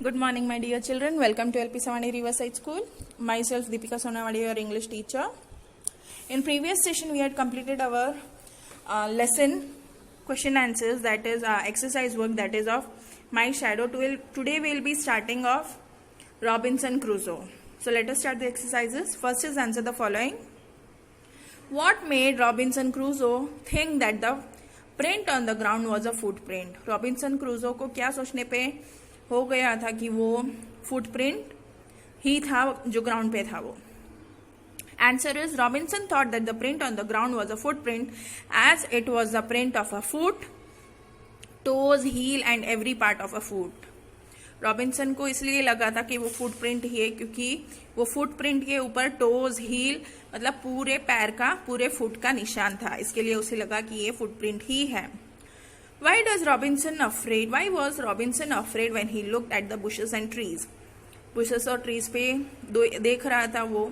Good morning, my dear children. Welcome to LP Savani Riverside School. Myself, Deepika Sonawadi, your English teacher. In previous session, we had completed our lesson question answers, that is exercise work, that is of My Shadow. Today, we will be starting off Robinson Crusoe. So, let us start the exercises. First is answer the following. What made Robinson Crusoe think that the print on the ground was a footprint? Robinson Crusoe को क्या सोचने पे हो गया था कि वो footprint ही था जो ग्राउंड पे था वो. Answer is Robinson thought that the print on the ground was a footprint as it was the print of a foot, toes, heel and every part of a foot. Robinson को इसलिए लगा था कि वो footprint ही है क्योंकि वो footprint के ऊपर टोज, हील मतलब पूरे पैर का, पूरे फुट का निशान था. इसके लिए उसे लगा कि ये फुटप्रिंट ही है. Why was Robinson afraid when he looked at the bushes and trees? Bushes और trees पे देख रहा था वो,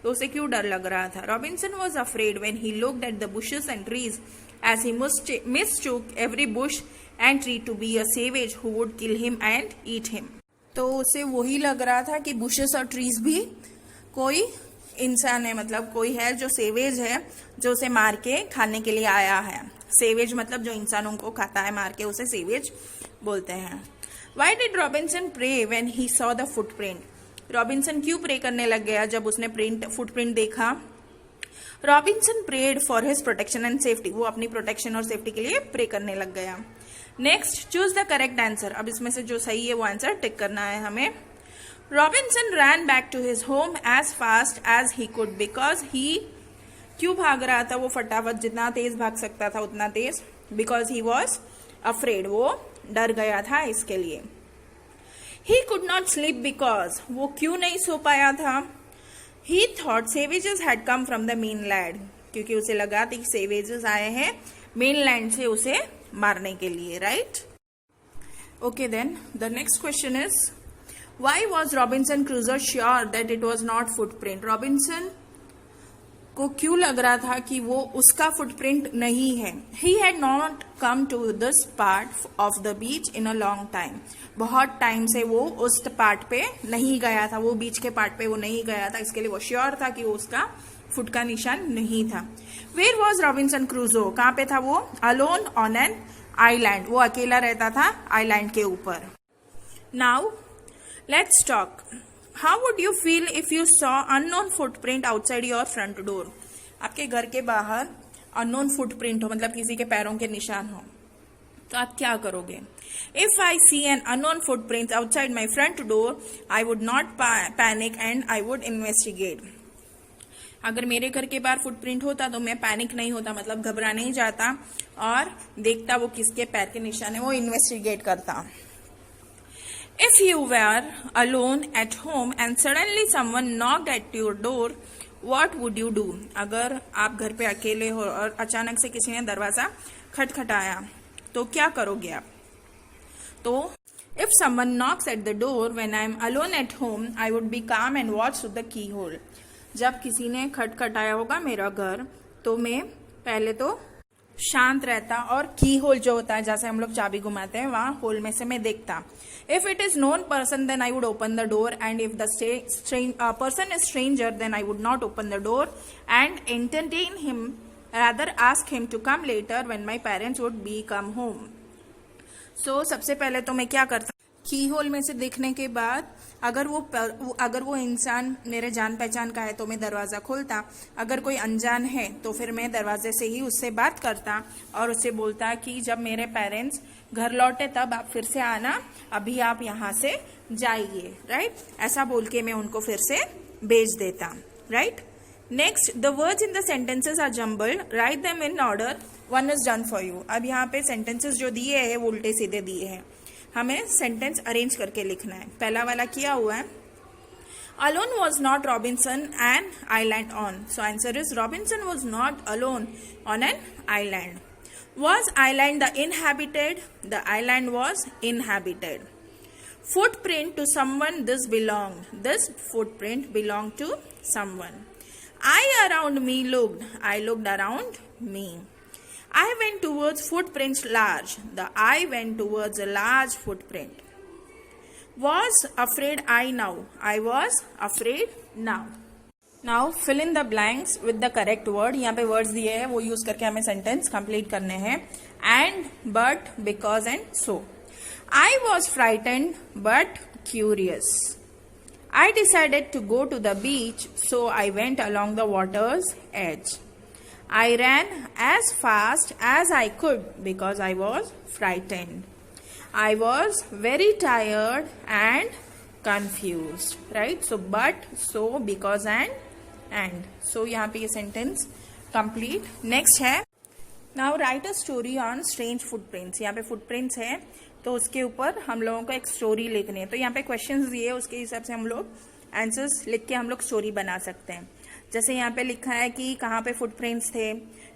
तो उसे क्यों डर लग रहा था? Robinson was afraid when he looked at the bushes and trees as he mistook every bush and tree to be a savage who would kill him and eat him. तो उसे वही लग रहा था कि bushes और trees भी कोई इंसान है, मतलब कोई है जो सेवेज है, जो उसे मार के खाने के लिए आया है. सेवेज मतलब जो इंसानों को खाता है मार के, उसे सेवेज बोलते हैं. Why did Robinson pray when he saw the footprint? Robinson क्यों प्रे करने लग गया जब उसने फुटप्रिंट देखा? Robinson prayed for his protection and safety. वो अपनी प्रोटेक्शन और सेफ्टी के लिए प्रे करने लग गया. Next, choose the correct answer. अब इसमें से जो सही है वो आंसर टिक करना है हमें. Robinson ran back to his home as fast as he could because he क्यों भाग रहा था वो फटाफट, जितना तेज भाग सकता था उतना तेज? Because he was afraid, वो डर गया था इसके लिए. He could not sleep because वो क्यों नहीं सो पाया था? He thought savages had come from the mainland, क्योंकि उसे लगा था कि savages आए हैं mainland से उसे मारने के लिए, right? Okay, then the next question is, why was Robinson Crusoe sure that it was not footprint? Robinson को क्यों लग रहा था कि वो उसका फुटप्रिंट नहीं है? He had not come to this part of the beach in a long time. बहुत टाइम से वो उस पार्ट पे नहीं गया था, वो बीच के पार्ट पे वो नहीं गया था, इसके लिए वो श्योर था कि वो उसका फुट का निशान नहीं था. Where was Robinson Crusoe? कहाँ पे था वो? Alone on an island. वो अकेला रहता था आइलैंड के ऊपर. Now let's talk. How would you feel if you saw unknown footprint outside your front door? आपके घर के बाहर unknown footprint हो, मतलब किसी के पैरों के निशान हो, तो आप क्या करोगे? If I see an unknown footprint outside my front door, I would not panic and I would investigate. अगर मेरे घर के बाहर फुटप्रिंट होता तो मैं पैनिक नहीं होता, मतलब घबरा नहीं जाता और देखता वो किसके पैर के निशान है, वो इन्वेस्टिगेट करता. If you were alone at home and suddenly someone knocked at your door, what would you do? अगर आप घर पे अकेले हो और अचानक से किसी ने दरवाजा खटखटाया तो क्या करोगे आप? तो if someone knocks at the door when I am alone at home, I would be calm and watch through the keyhole. जब किसी ने खटखटाया होगा मेरा घर तो मैं पहले तो शांत रहता और की होल जो होता है जैसे हम लोग चाबी घुमाते हैं वहां होल में से मैं देखता. If it is known person then I would open the door and if the person is stranger then I would not open the door and entertain him, rather ask him to come later when my parents would be come home. So सबसे पहले तो मैं क्या करता, की whole में से देखने के बाद अगर वो इंसान मेरे जान पहचान का है तो मैं दरवाजा खोलता. अगर कोई अनजान है तो फिर मैं दरवाजे से ही उससे बात करता और उससे बोलता कि जब मेरे पेरेंट्स घर लौटे तब आप फिर से आना, अभी आप यहाँ से जाइए, राइट? ऐसा बोल के मैं उनको फिर से भेज देता, right? Next, the words in the sentences are jumbled, write them in order, one is done for you. अब यहाँ पे सेंटेंसेस जो दिए हैं वो उल्टे सीधे दिए हैं, हमें सेंटेंस अरेंज करके लिखना है. पहला वाला किया हुआ है, Alone was not Robinson an island on. So answer is Robinson was not alone on an island. Was island the inhabited? The island was inhabited. Footprint to someone, this belonged. This footprint belonged to someone. I around me looked. I looked around me. I went towards footprints large. The I went towards a large footprint. Was afraid I now. I was afraid now. Now fill in the blanks with the correct word. यहाँ पे words दिए हैं वो use करके हमें sentence complete करने हैं. And, but, because and so. I was frightened but curious. I decided to go to the beach, so I went along the water's edge. I ran as fast as I could because I was frightened. I was very tired and confused. Right? So, but, so, because and. So, यहाँ पे ये sentence complete. Next है, now write a story on strange footprints. यहाँ पे footprints है तो उसके ऊपर हम लोगों को एक स्टोरी लिखनी है. तो यहाँ पे क्वेश्चंस दिए उसके हिसाब से हम लोग आंसर्स लिख के हम लोग स्टोरी बना सकते हैं. जैसे यहाँ पे लिखा है कि कहाँ पे फुटप्रिंट्स थे,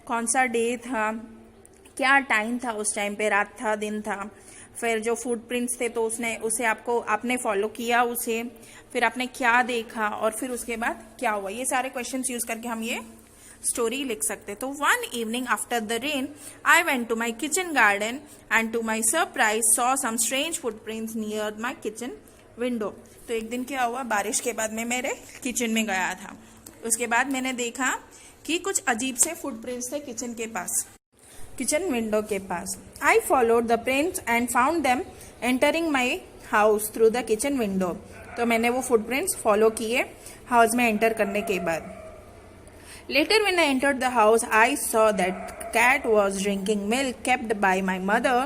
कौन सा डे था, क्या टाइम था, उस टाइम पे रात था दिन था, फिर जो फुटप्रिंट्स थे तो उसे आपने फॉलो किया उसे, फिर आपने क्या देखा और फिर उसके बाद क्या हुआ. ये सारे क्वेश्चंस यूज करके हम ये स्टोरी लिख सकते. तो one evening after the rain I went to my kitchen garden and to my surprise saw some strange footprints near my kitchen window. तो एक दिन क्या हुआ, बारिश के बाद मैं मेरे किचन में गया था. उसके बाद मैंने देखा कि कुछ अजीब से फुटप्रिंट्स थे किचन विंडो के पास. I followed the prints and found them entering my house through the kitchen window. तो मैंने वो फुटप्रिंट्स फॉलो किए हाउस में एंटर करने के बाद. Later when I entered the house, I saw that cat was drinking milk kept by my mother.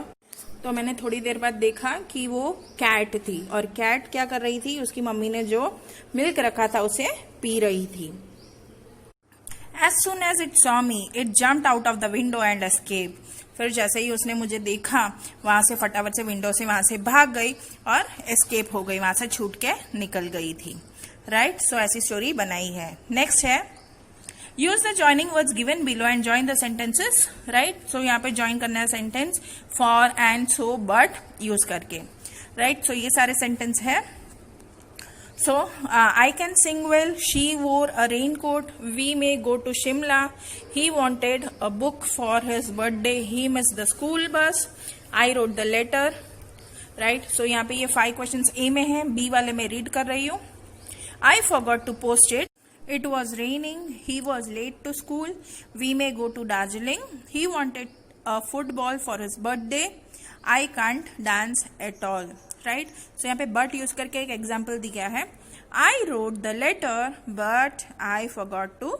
तो मैंने थोड़ी देर बाद देखा कि वो कैट थी और कैट क्या कर रही थी, उसकी मम्मी ने जो मिल्क रखा था उसे पी रही थी. As soon as it saw me, it jumped out of the window and escaped. फिर जैसे ही उसने मुझे देखा वहां से फटाफट से विंडो से वहां से भाग गई और एस्केप हो गई, वहां से छूट के निकल गई थी. राइट, सो ऐसी स्टोरी बनाई है. नेक्स्ट है, use the joining words given below and join the sentences. Right, so यहाँ पे ज्वाइन करना है sentence for and so but use करके. राइट, सो ये सारे सेंटेंस है. So I can sing well, she wore a raincoat, we may go to Shimla, he wanted a book for his birthday, he miss the school bus, I wrote the letter. Right, so यहाँ पे ये 5 question ए में है, B वाले में read कर रही हूँ. I forgot to post it, it was raining, he was late to school, we may go to Darjeeling, he wanted a football for his birthday, I can't dance at all. Right, so यहाँ पे but use करके एक example दिया है. I wrote the letter but I forgot to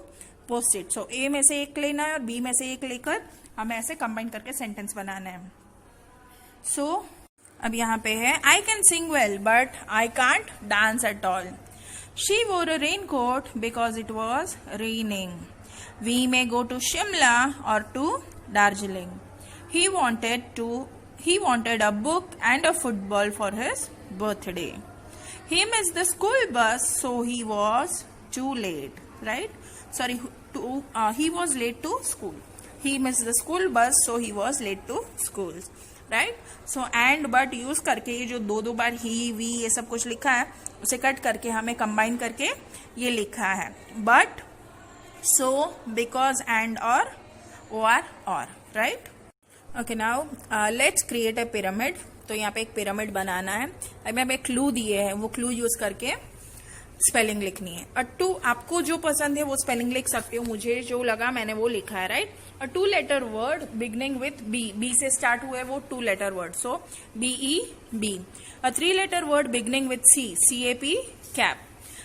post it. so A में से एक लेना है और B में से एक लेकर हमें ऐसे कंबाइन करके सेंटेंस बनाना है. so अब यहाँ पे है, I can sing well but I can't dance at all. She wore a raincoat because it was raining. We may go to Shimla or to Darjeeling. He wanted a book and a football for his birthday. He missed the school bus, so he was too late. Right? Sorry, he was late to school. He missed the school bus, so he was late to school. Right, so and but use करके ये जो दो बार ही we ये सब कुछ लिखा है उसे कट करके हमें कंबाइन करके ये लिखा है बट, सो, बिकॉज, एंड, और. Right, okay. Now let's create a pyramid. तो यहाँ पे एक पिरामिड बनाना है. अभी हमें क्लू दिए हैं, वो क्लू यूज करके स्पेलिंग लिखनी है. टू, आपको जो पसंद है वो स्पेलिंग लिख सकते हो, मुझे जो लगा मैंने वो लिखा है. Right, a 2-letter word beginning with B. B से start हुआ है वो 2-letter word. So B-E-B. A 3-letter word beginning with C. C-A-P, cap.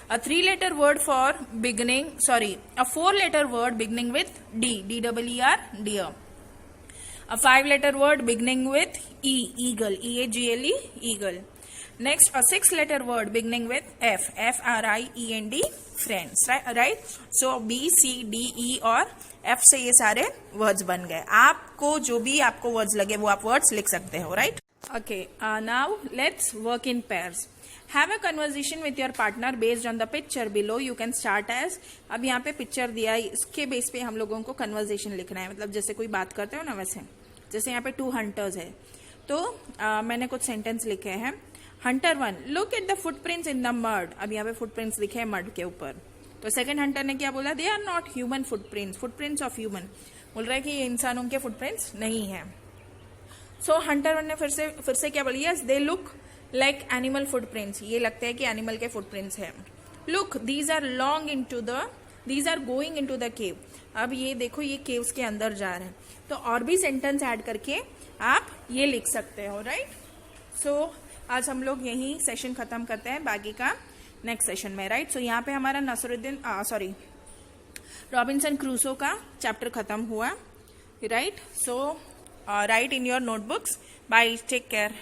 A 3-letter word for beginning, a 4-letter word beginning with D. D-E-E-R, deer. A 5-letter word beginning with E. Eagle. E-A-G-L-E, eagle. Next, a 6-letter word beginning with F. F-R-I-E-N-D, friends. Right? So B, C, D, E और F से ये सारे words बन गए. आपको जो भी आपको वर्ड्स लगे वो आप वर्ड्स लिख सकते हो. Right, okay. Now let's work in pairs. Have a conversation with your partner based on the picture below. You can start as. अब यहाँ पे पिक्चर दिया है, इसके बेस पे हम लोगों को कन्वर्सेशन लिखना है. मतलब जैसे कोई बात करते हो ना वैसे. जैसे यहाँ पे 2 हंटर्स है तो मैंने कुछ सेंटेंस लिखे हैं. Hunter 1, look at the footprints in the mud. अब यहाँ पे फुटप्रिंट्स लिखे हैं मड के ऊपर. तो सेकंड हंटर ने क्या बोला, they are not human footprints of human. बोल रहा है कि ये इंसानों के फुटप्रिंट्स नहीं है. सो हंटर वन ने फिर से क्या बोली, yes they look like animal footprints, ये लगता है कि एनिमल के फुटप्रिंट्स हैं. Look these are long into the, these are going into the cave. अब ये देखो ये केव्स के अंदर जा रहे हैं. तो और भी सेंटेंस ऐड करके आप ये लिख सकते हो, राइट. सो आज हम लोग यही सेशन खत्म करते हैं, बाकी का नेक्स्ट सेशन में, राइट. सो यहाँ पे हमारा नसरुद्दीन रॉबिन्सन क्रूसो का चैप्टर खत्म हुआ, right. So write in your notebooks. Bye, take care.